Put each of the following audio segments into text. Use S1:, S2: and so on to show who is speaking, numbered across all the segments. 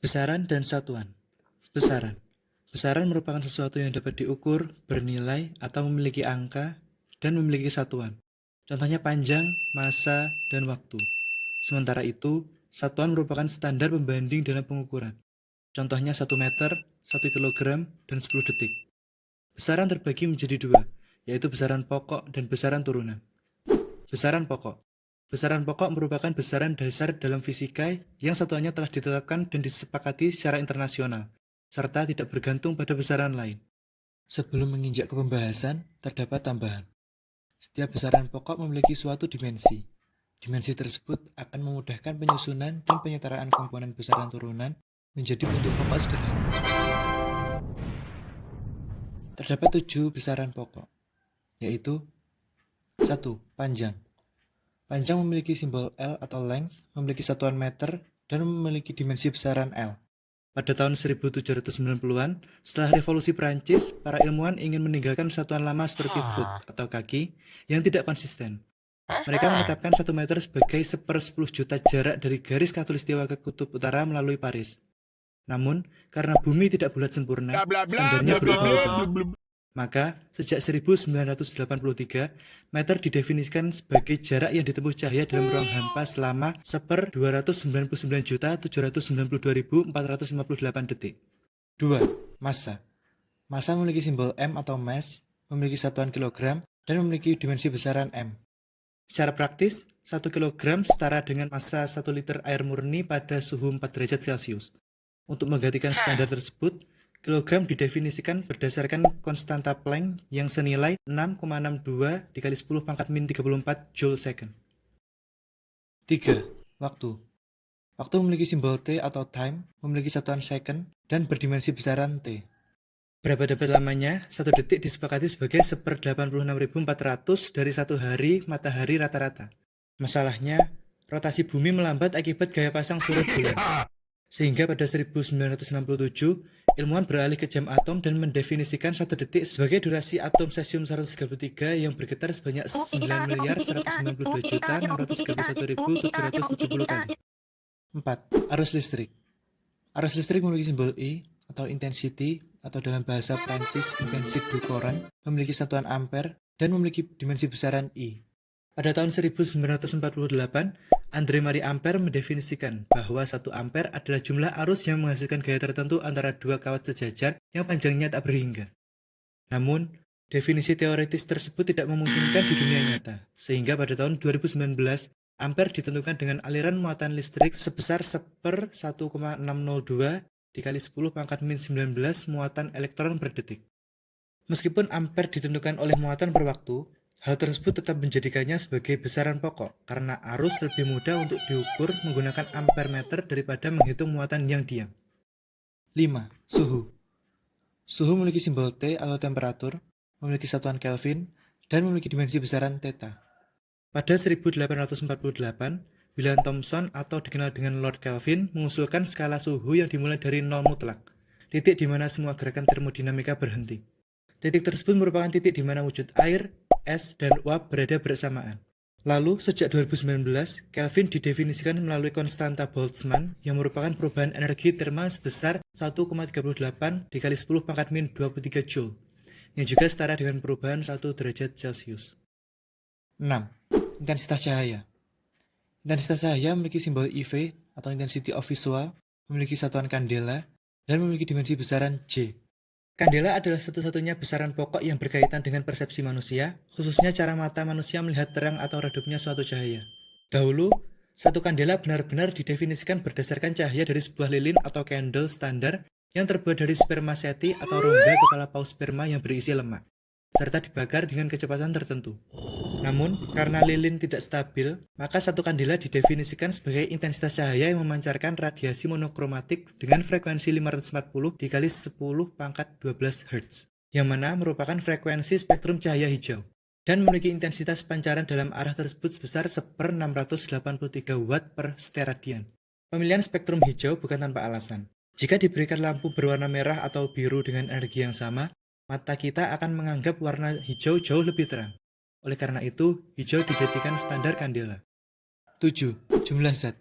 S1: Besaran dan satuan. Besaran. Besaran merupakan sesuatu yang dapat diukur, bernilai, atau memiliki angka, dan memiliki satuan. Contohnya panjang, massa, dan waktu. Sementara itu, satuan merupakan standar pembanding dalam pengukuran. Contohnya 1 meter, 1 kilogram, dan 10 detik. Besaran terbagi menjadi dua, yaitu besaran pokok dan besaran turunan. Besaran pokok. Besaran pokok merupakan besaran dasar dalam fisika yang satuannya telah ditetapkan dan disepakati secara internasional, serta tidak bergantung pada besaran lain. Sebelum menginjak ke pembahasan, terdapat tambahan. Setiap besaran pokok memiliki suatu dimensi. Dimensi tersebut akan memudahkan penyusunan dan penyetaraan komponen besaran turunan menjadi bentuk pokok sederhana. Terdapat 7 besaran pokok, yaitu 1. Panjang. Panjang memiliki simbol L atau length, memiliki satuan meter, dan memiliki dimensi besaran L. Pada tahun 1790-an, setelah revolusi Prancis, para ilmuwan ingin meninggalkan satuan lama seperti foot atau kaki yang tidak konsisten. Mereka menetapkan 1 meter sebagai 1/10 juta jarak dari garis khatulistiwa ke kutub utara melalui Paris. Namun, karena bumi tidak bulat sempurna, standarnya berubah-ubah. Maka, sejak 1983, meter didefinisikan sebagai jarak yang ditempuh cahaya dalam ruang hampa selama 1/299.792.458 detik. 2. Massa. Massa memiliki simbol M atau mass, memiliki satuan kilogram, dan memiliki dimensi besaran M. Secara praktis, 1 kilogram setara dengan massa 1 liter air murni pada suhu 4 derajat Celcius. Untuk menggantikan standar tersebut, kilogram didefinisikan berdasarkan konstanta Planck yang senilai 6,62 dikali 10 pangkat min 34 Joule second. 3. Waktu. Waktu memiliki simbol T atau time, memiliki satuan second, dan berdimensi besaran T. Berapa dapat lamanya? 1 detik disepakati sebagai 1/86.400 dari 1 hari matahari rata-rata. Masalahnya, rotasi bumi melambat akibat gaya pasang surut bulan. Sehingga pada 1967, ilmuwan beralih ke jam atom dan mendefinisikan 1 detik sebagai durasi atom cesium-133 yang bergetar sebanyak 9.192.631.770 kali. 4. Arus listrik. Arus listrik memiliki simbol I atau intensity atau dalam bahasa Prancis intensite du courant, memiliki satuan ampere dan memiliki dimensi besaran I. Pada tahun 1948, André Marie Ampère mendefinisikan bahwa 1 ampere adalah jumlah arus yang menghasilkan gaya tertentu antara dua kawat sejajar yang panjangnya tak berhingga. Namun, definisi teoritis tersebut tidak memungkinkan di dunia nyata, sehingga pada tahun 2019, ampere ditentukan dengan aliran muatan listrik sebesar 1/1602 dikali 10 pangkat min 19 muatan elektron per detik. Meskipun ampere ditentukan oleh muatan per waktu, hal tersebut tetap menjadikannya sebagai besaran pokok karena arus lebih mudah untuk diukur menggunakan ampere meter daripada menghitung muatan yang diam. 5. Suhu. Suhu memiliki simbol T atau temperatur, memiliki satuan Kelvin, dan memiliki dimensi besaran theta. Pada 1848, William Thomson atau dikenal dengan Lord Kelvin mengusulkan skala suhu yang dimulai dari nol mutlak, titik di mana semua gerakan termodinamika berhenti. Titik tersebut merupakan titik di mana wujud air, es, dan uap berada bersamaan. Lalu, sejak 2019, Kelvin didefinisikan melalui konstanta Boltzmann yang merupakan perubahan energi termal sebesar 1,38 dikali 10 pangkat min 23 Joule, yang juga setara dengan perubahan 1 derajat Celcius. 6. Intensitas cahaya. Intensitas cahaya memiliki simbol IV atau intensity of visual, memiliki satuan kandela, dan memiliki dimensi besaran J. Kandela adalah satu-satunya besaran pokok yang berkaitan dengan persepsi manusia, khususnya cara mata manusia melihat terang atau redupnya suatu cahaya. Dahulu, satu kandela benar-benar didefinisikan berdasarkan cahaya dari sebuah lilin atau candle standar yang terbuat dari spermaceti atau rongga kepala paus sperma yang berisi lemak, serta dibakar dengan kecepatan tertentu. Namun, karena lilin tidak stabil, maka satu kandela didefinisikan sebagai intensitas cahaya yang memancarkan radiasi monokromatik dengan frekuensi 540 dikali 10 pangkat 12 Hz, yang mana merupakan frekuensi spektrum cahaya hijau, dan memiliki intensitas pancaran dalam arah tersebut sebesar 1/683 watt per steradian. Pemilihan spektrum hijau bukan tanpa alasan. Jika diberikan lampu berwarna merah atau biru dengan energi yang sama, mata kita akan menganggap warna hijau jauh lebih terang. Oleh karena itu, hijau dijadikan standar kandela. 7. Jumlah zat.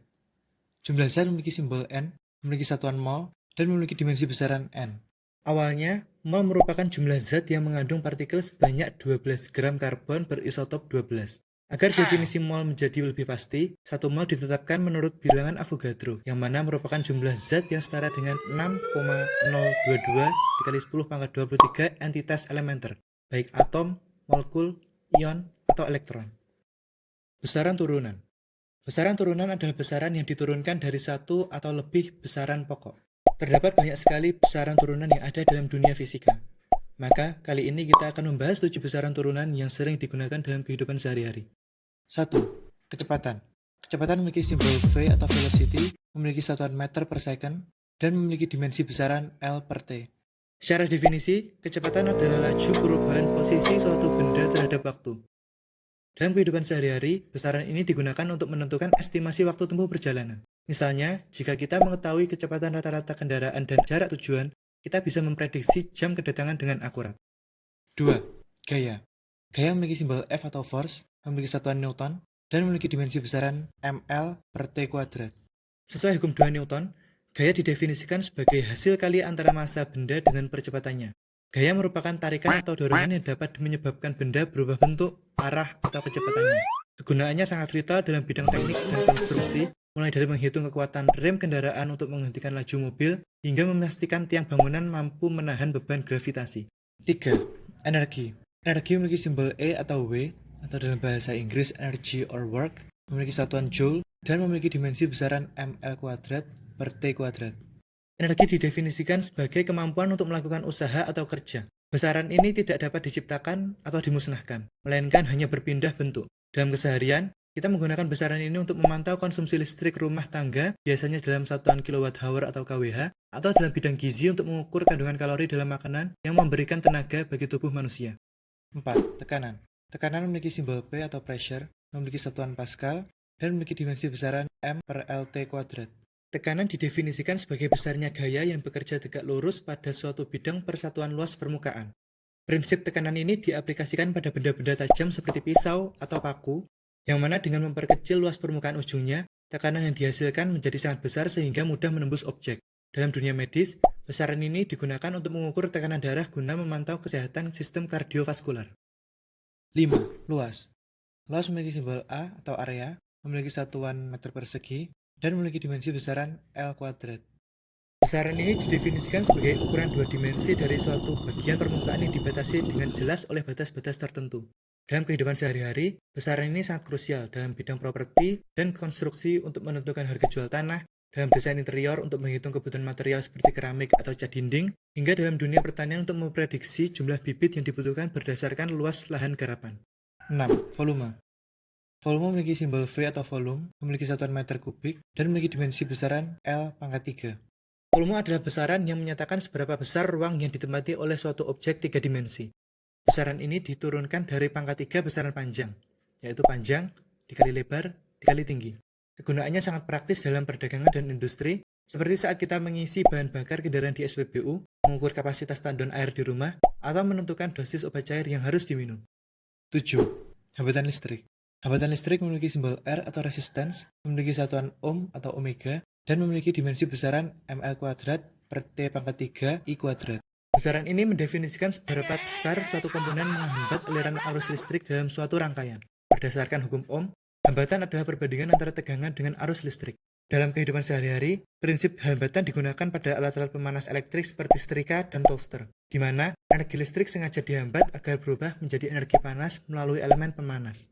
S1: Jumlah zat memiliki simbol N, memiliki satuan mol, dan memiliki dimensi besaran N. Awalnya, mol merupakan jumlah zat yang mengandung partikel sebanyak 12 gram karbon berisotop 12. Agar definisi mol menjadi lebih pasti, satu mol ditetapkan menurut bilangan Avogadro, yang mana merupakan jumlah zat yang setara dengan 6,022 dikali 10 pangkat 23 entitas elementer, baik atom, molekul, ion, atau elektron. Besaran turunan. Besaran turunan adalah besaran yang diturunkan dari satu atau lebih besaran pokok. Terdapat banyak sekali besaran turunan yang ada dalam dunia fisika. Maka, kali ini kita akan membahas 7 besaran turunan yang sering digunakan dalam kehidupan sehari-hari. 1. Kecepatan. Kecepatan memiliki simbol V atau velocity, memiliki satuan meter per second, dan memiliki dimensi besaran L per T. Secara definisi, kecepatan adalah laju perubahan posisi suatu benda terhadap waktu. Dalam kehidupan sehari-hari, besaran ini digunakan untuk menentukan estimasi waktu tempuh perjalanan. Misalnya, jika kita mengetahui kecepatan rata-rata kendaraan dan jarak tujuan, kita bisa memprediksi jam kedatangan dengan akurat. 2. Gaya. Gaya memiliki simbol F atau force, memiliki satuan Newton, dan memiliki dimensi besaran ml per T kuadrat. Sesuai hukum 2 Newton, gaya didefinisikan sebagai hasil kali antara massa benda dengan percepatannya. Gaya merupakan tarikan atau dorongan yang dapat menyebabkan benda berubah bentuk, arah, atau kecepatannya. Kegunaannya sangat vital dalam bidang teknik dan konstruksi, mulai dari menghitung kekuatan rem kendaraan untuk menghentikan laju mobil, hingga memastikan tiang bangunan mampu menahan beban gravitasi. 3. Energi. Energi memiliki simbol E atau W, atau dalam bahasa Inggris energy or work, memiliki satuan joule, dan memiliki dimensi besaran ml kuadrat per T kuadrat. Energi didefinisikan sebagai kemampuan untuk melakukan usaha atau kerja. Besaran ini tidak dapat diciptakan atau dimusnahkan, melainkan hanya berpindah bentuk. Dalam keseharian, kita menggunakan besaran ini untuk memantau konsumsi listrik rumah tangga, biasanya dalam satuan kWh atau kWh, atau dalam bidang gizi untuk mengukur kandungan kalori dalam makanan yang memberikan tenaga bagi tubuh manusia. 4. Tekanan. Tekanan memiliki simbol P atau pressure, memiliki satuan Pascal, dan memiliki dimensi besaran M per LT kuadrat. Tekanan didefinisikan sebagai besarnya gaya yang bekerja tegak lurus pada suatu bidang persatuan luas permukaan. Prinsip tekanan ini diaplikasikan pada benda-benda tajam seperti pisau atau paku, yang mana dengan memperkecil luas permukaan ujungnya, tekanan yang dihasilkan menjadi sangat besar sehingga mudah menembus objek. Dalam dunia medis, besaran ini digunakan untuk mengukur tekanan darah guna memantau kesehatan sistem kardiovaskular. 5. Luas. Luas memiliki simbol A atau area, memiliki satuan meter persegi, dan memiliki dimensi besaran L kuadrat. Besaran ini didefinisikan sebagai ukuran dua dimensi dari suatu bagian permukaan yang dibatasi dengan jelas oleh batas-batas tertentu. Dalam kehidupan sehari-hari, besaran ini sangat krusial dalam bidang properti dan konstruksi untuk menentukan harga jual tanah, dalam desain interior untuk menghitung kebutuhan material seperti keramik atau cat dinding, hingga dalam dunia pertanian untuk memprediksi jumlah bibit yang dibutuhkan berdasarkan luas lahan garapan. 6. Volume. Volume memiliki simbol V atau volume, memiliki satuan meter kubik, dan memiliki dimensi besaran L pangkat 3. Volume adalah besaran yang menyatakan seberapa besar ruang yang ditempati oleh suatu objek 3 dimensi. Besaran ini diturunkan dari pangkat 3 besaran panjang, yaitu panjang dikali lebar dikali tinggi. Kegunaannya sangat praktis dalam perdagangan dan industri, seperti saat kita mengisi bahan bakar kendaraan di SPBU, mengukur kapasitas tandon air di rumah, atau menentukan dosis obat cair yang harus diminum. 7. Hambatan listrik. Hambatan listrik memiliki simbol R atau resistance, memiliki satuan ohm atau omega, dan memiliki dimensi besaran ml kuadrat per T pangkat 3 I kuadrat. Besaran ini mendefinisikan seberapa besar suatu komponen menghambat aliran arus listrik dalam suatu rangkaian. Berdasarkan hukum Ohm, hambatan adalah perbandingan antara tegangan dengan arus listrik. Dalam kehidupan sehari-hari, prinsip hambatan digunakan pada alat-alat pemanas elektrik seperti setrika dan toaster, di mana energi listrik sengaja dihambat agar berubah menjadi energi panas melalui elemen pemanas.